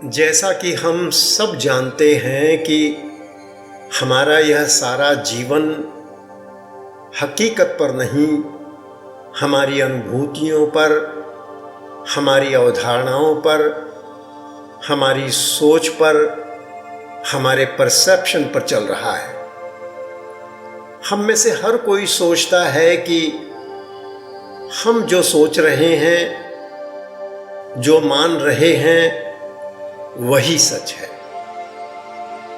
जैसा कि हम सब जानते हैं कि हमारा यह सारा जीवन हकीकत पर नहीं, हमारी अनुभूतियों पर, हमारी अवधारणाओं पर, हमारी सोच पर, हमारे परसेप्शन पर चल रहा है। हम में से हर कोई सोचता है कि हम जो सोच रहे हैं, जो मान रहे हैं, वही सच है।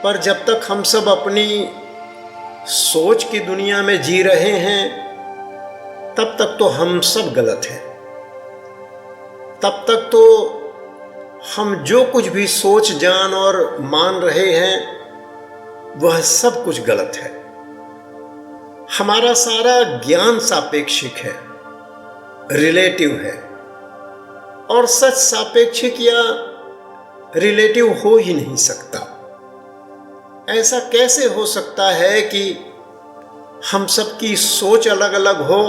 पर जब तक हम सब अपनी सोच की दुनिया में जी रहे हैं, तब तक तो हम सब गलत हैं। तब तक तो हम जो कुछ भी सोच जान और मान रहे हैं, वह सब कुछ गलत है। हमारा सारा ज्ञान सापेक्षिक है, रिलेटिव है, और सच सापेक्षिक या रिलेटिव हो ही नहीं सकता। ऐसा कैसे हो सकता है कि हम सबकी सोच अलग अलग हो,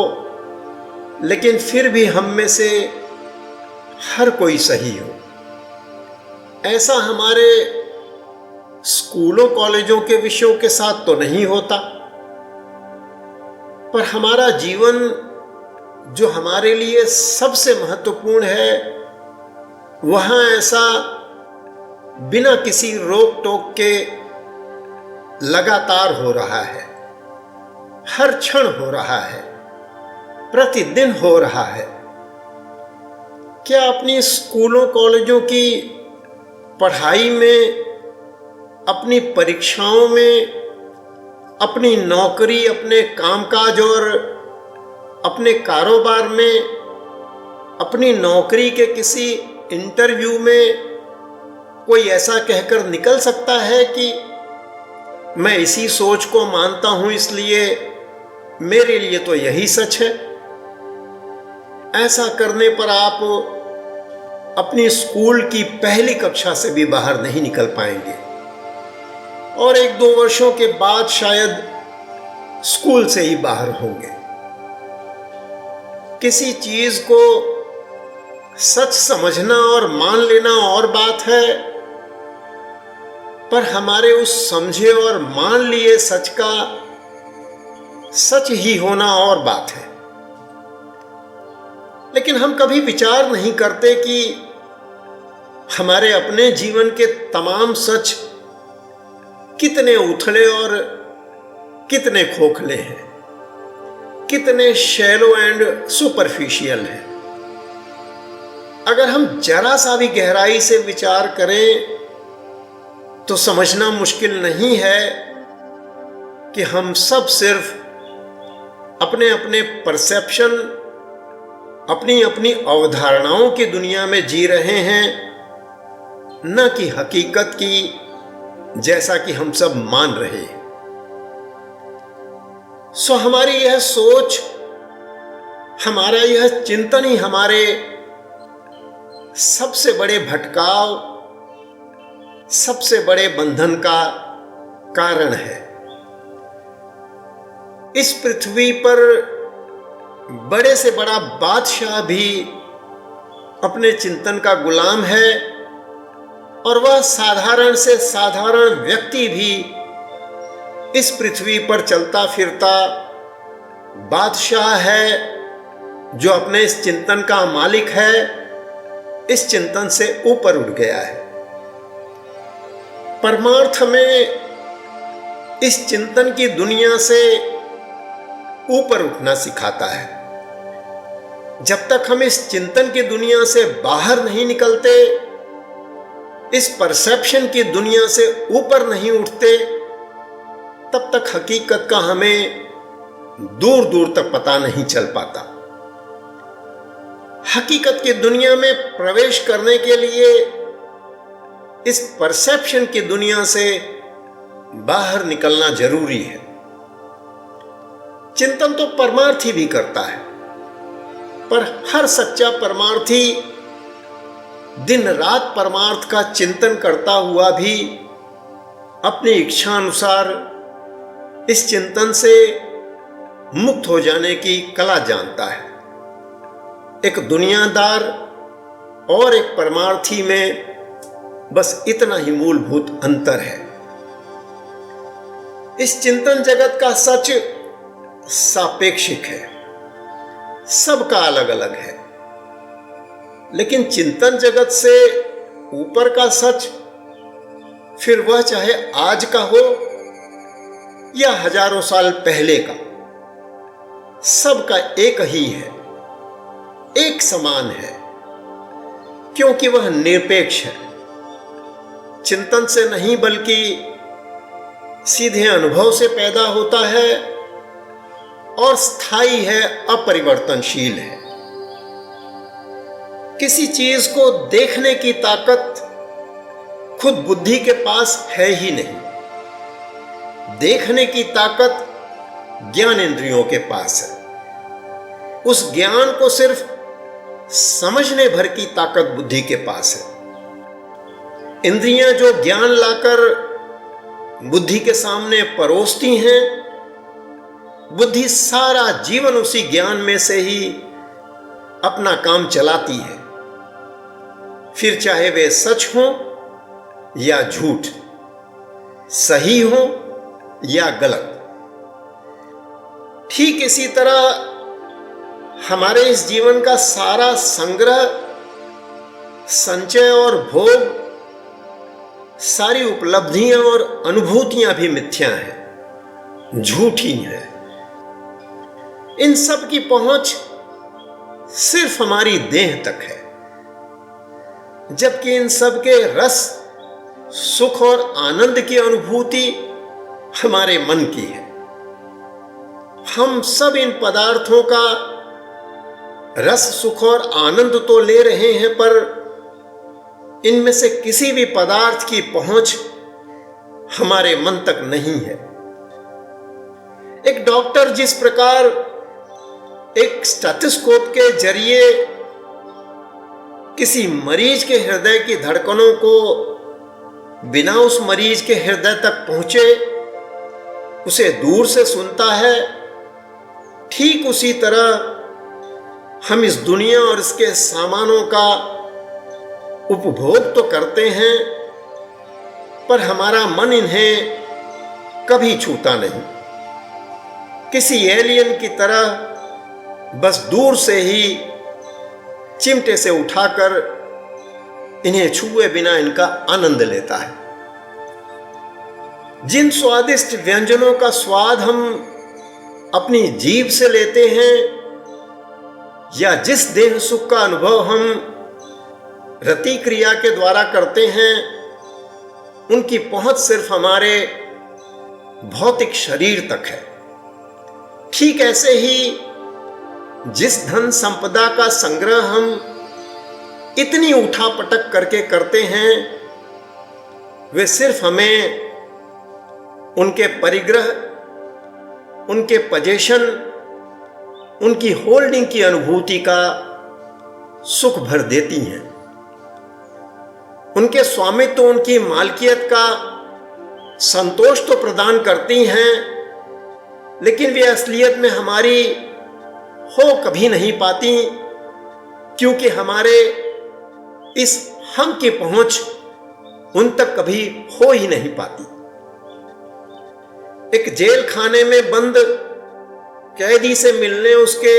लेकिन फिर भी हम में से हर कोई सही हो? ऐसा हमारे स्कूलों कॉलेजों के विषयों के साथ तो नहीं होता, पर हमारा जीवन जो हमारे लिए सबसे महत्वपूर्ण है, वहां ऐसा बिना किसी रोक टोक के लगातार हो रहा है, हर क्षण हो रहा है, प्रतिदिन हो रहा है। क्या अपनी स्कूलों कॉलेजों की पढ़ाई में, अपनी परीक्षाओं में, अपनी नौकरी, अपने कामकाज और अपने कारोबार में, अपनी नौकरी के किसी इंटरव्यू में कोई ऐसा कहकर निकल सकता है कि मैं इसी सोच को मानता हूं, इसलिए मेरे लिए तो यही सच है? ऐसा करने पर आप अपनी स्कूल की पहली कक्षा से भी बाहर नहीं निकल पाएंगे, और 1-2 वर्षों के बाद शायद स्कूल से ही बाहर होंगे। किसी चीज को सच समझना और मान लेना और बात है, पर हमारे उस समझे और मान लिए सच का सच ही होना और बात है। लेकिन हम कभी विचार नहीं करते कि हमारे अपने जीवन के तमाम सच कितने उथले और कितने खोखले हैं, कितने शैलो एंड सुपरफिशियल हैं। अगर हम जरा सा भी गहराई से विचार करें तो समझना मुश्किल नहीं है कि हम सब सिर्फ अपने अपने परसेप्शन, अपनी अपनी अवधारणाओं की दुनिया में जी रहे हैं, न कि हकीकत की, जैसा कि हम सब मान रहे हैं। हमारी यह सोच, हमारा यह चिंतन ही हमारे सबसे बड़े भटकाव, सबसे बड़े बंधन का कारण है। इस पृथ्वी पर बड़े से बड़ा बादशाह भी अपने चिंतन का गुलाम है, और वह साधारण से साधारण व्यक्ति भी इस पृथ्वी पर चलता फिरता बादशाह है, जो अपने इस चिंतन का मालिक है, इस चिंतन से ऊपर उठ गया है। परमार्थ में इस चिंतन की दुनिया से ऊपर उठना सिखाता है। जब तक हम इस चिंतन की दुनिया से बाहर नहीं निकलते, इस परसेप्शन की दुनिया से ऊपर नहीं उठते, तब तक हकीकत का हमें दूर दूर तक पता नहीं चल पाता। हकीकत की दुनिया में प्रवेश करने के लिए इस परसेप्शन की दुनिया से बाहर निकलना जरूरी है। चिंतन तो परमार्थी भी करता है, पर हर सच्चा परमार्थी दिन रात परमार्थ का चिंतन करता हुआ भी अपनी इच्छा अनुसार इस चिंतन से मुक्त हो जाने की कला जानता है। एक दुनियादार और एक परमार्थी में बस इतना ही मूलभूत अंतर है। इस चिंतन जगत का सच सापेक्षिक है, सबका अलग अलग है, लेकिन चिंतन जगत से ऊपर का सच, फिर वह चाहे आज का हो या हजारों साल पहले का, सबका एक ही है, एक समान है, क्योंकि वह निरपेक्ष है। चिंतन से नहीं बल्कि सीधे अनुभव से पैदा होता है और स्थायी है, अपरिवर्तनशील है। किसी चीज को देखने की ताकत खुद बुद्धि के पास है ही नहीं। देखने की ताकत ज्ञान इंद्रियों के पास है। उस ज्ञान को सिर्फ समझने भर की ताकत बुद्धि के पास है। इंद्रियां जो ज्ञान लाकर बुद्धि के सामने परोसती हैं, बुद्धि सारा जीवन उसी ज्ञान में से ही अपना काम चलाती है, फिर चाहे वे सच हो या झूठ, सही हो या गलत। ठीक इसी तरह हमारे इस जीवन का सारा संग्रह, संचय और भोग, सारी उपलब्धियां और अनुभूतियां भी मिथ्या हैं, झूठी हैं। इन सब की पहुंच सिर्फ हमारी देह तक है, जबकि इन सब के रस, सुख और आनंद की अनुभूति हमारे मन की है। हम सब इन पदार्थों का रस, सुख और आनंद तो ले रहे हैं, पर इनमें से किसी भी पदार्थ की पहुंच हमारे मन तक नहीं है। एक डॉक्टर जिस प्रकार एक स्टेथोस्कोप के जरिए किसी मरीज के हृदय की धड़कनों को बिना उस मरीज के हृदय तक पहुंचे उसे दूर से सुनता है, ठीक उसी तरह हम इस दुनिया और इसके सामानों का उपभोग तो करते हैं, पर हमारा मन इन्हें कभी छूता नहीं। किसी एलियन की तरह बस दूर से ही चिमटे से उठाकर इन्हें छुए बिना इनका आनंद लेता है। जिन स्वादिष्ट व्यंजनों का स्वाद हम अपनी जीभ से लेते हैं, या जिस देह सुख का अनुभव हम रति क्रिया के द्वारा करते हैं, उनकी पहुंच सिर्फ हमारे भौतिक शरीर तक है। ठीक ऐसे ही जिस धन संपदा का संग्रह हम इतनी उठापटक करके करते हैं, वे सिर्फ हमें उनके परिग्रह, उनके पजेशन, उनकी होल्डिंग की अनुभूति का सुख भर देती हैं। उनके स्वामित्व, उनकी मालकियत का संतोष तो प्रदान करती हैं, लेकिन वे असलियत में हमारी हो कभी नहीं पाती, क्योंकि हमारे इस हम की पहुंच उन तक कभी हो ही नहीं पाती। एक जेल खाने में बंद कैदी से मिलने उसके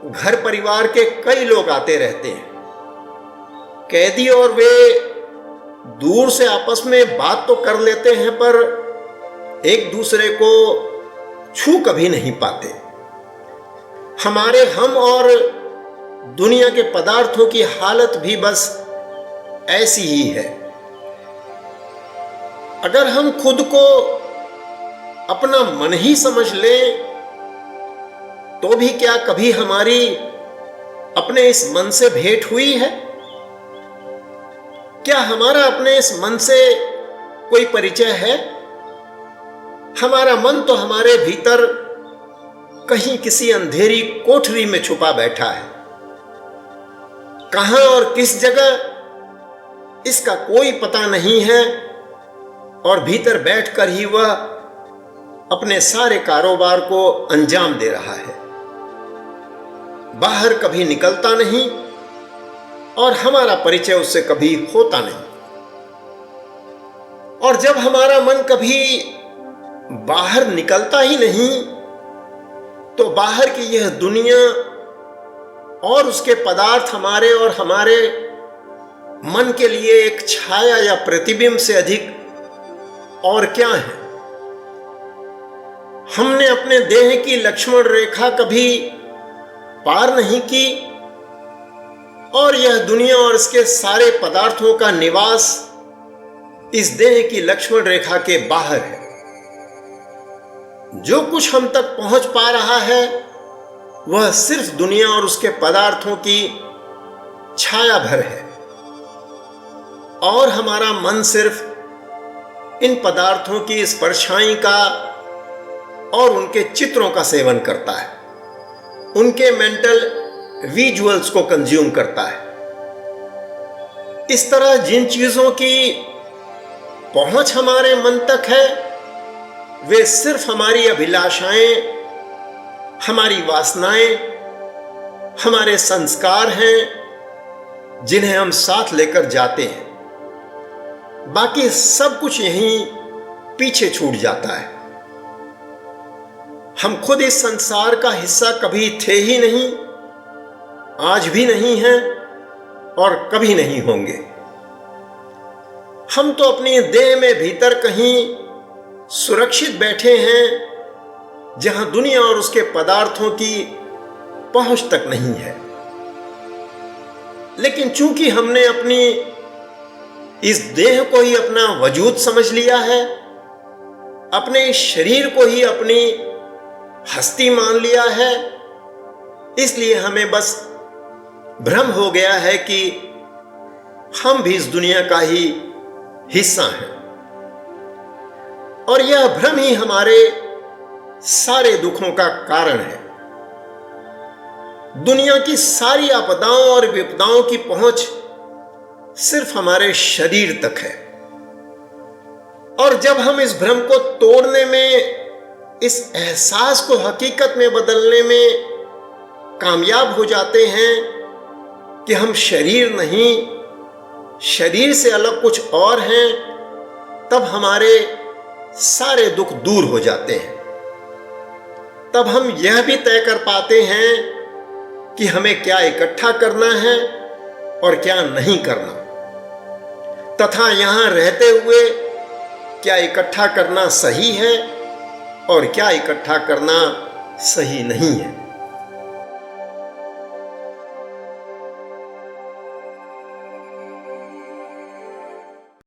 घर परिवार के कई लोग आते रहते हैं। कैदी और वे दूर से आपस में बात तो कर लेते हैं, पर एक दूसरे को छू कभी नहीं पाते। हमारे हम और दुनिया के पदार्थों की हालत भी बस ऐसी ही है। अगर हम खुद को अपना मन ही समझ लें, तो भी क्या कभी हमारी अपने इस मन से भेंट हुई है? क्या हमारा अपने इस मन से कोई परिचय है? हमारा मन तो हमारे भीतर कहीं किसी अंधेरी कोठरी में छुपा बैठा है। कहां और किस जगह इसका कोई पता नहीं है, और भीतर बैठकर ही वह अपने सारे कारोबार को अंजाम दे रहा है। बाहर कभी निकलता नहीं और हमारा परिचय उससे कभी होता नहीं। और जब हमारा मन कभी बाहर निकलता ही नहीं, तो बाहर की यह दुनिया और उसके पदार्थ हमारे और हमारे मन के लिए एक छाया या प्रतिबिंब से अधिक और क्या है। हमने अपने देह की लक्ष्मण रेखा कभी पार नहीं की, और यह दुनिया और इसके सारे पदार्थों का निवास इस देह की लक्ष्मण रेखा के बाहर है। जो कुछ हम तक पहुंच पा रहा है वह सिर्फ दुनिया और उसके पदार्थों की छाया भर है, और हमारा मन सिर्फ इन पदार्थों की इस परछाई का और उनके चित्रों का सेवन करता है, उनके मेंटल विजुअल्स को कंज्यूम करता है। इस तरह जिन चीजों की पहुंच हमारे मन तक है वे सिर्फ हमारी अभिलाषाएं, हमारी वासनाएं, हमारे संस्कार हैं जिन्हें हम साथ लेकर जाते हैं। बाकी सब कुछ यहीं पीछे छूट जाता है। हम खुद इस संसार का हिस्सा कभी थे ही नहीं, आज भी नहीं हैं और कभी नहीं होंगे। हम तो अपनी देह में भीतर कहीं सुरक्षित बैठे हैं जहां दुनिया और उसके पदार्थों की पहुंच तक नहीं है। लेकिन चूंकि हमने अपनी इस देह को ही अपना वजूद समझ लिया है, अपने इस शरीर को ही अपनी हस्ती मान लिया है, इसलिए हमें बस भ्रम हो गया है कि हम भी इस दुनिया का ही हिस्सा हैं। और यह भ्रम ही हमारे सारे दुखों का कारण है। दुनिया की सारी आपदाओं और विपदाओं की पहुंच सिर्फ हमारे शरीर तक है, और जब हम इस भ्रम को तोड़ने में, इस एहसास को हकीकत में बदलने में कामयाब हो जाते हैं कि हम शरीर नहीं, शरीर से अलग कुछ और हैं, तब हमारे सारे दुख दूर हो जाते हैं। तब हम यह भी तय कर पाते हैं कि हमें क्या इकट्ठा करना है और क्या नहीं करना, तथा यहां रहते हुए क्या इकट्ठा करना सही है और क्या इकट्ठा करना सही नहीं है।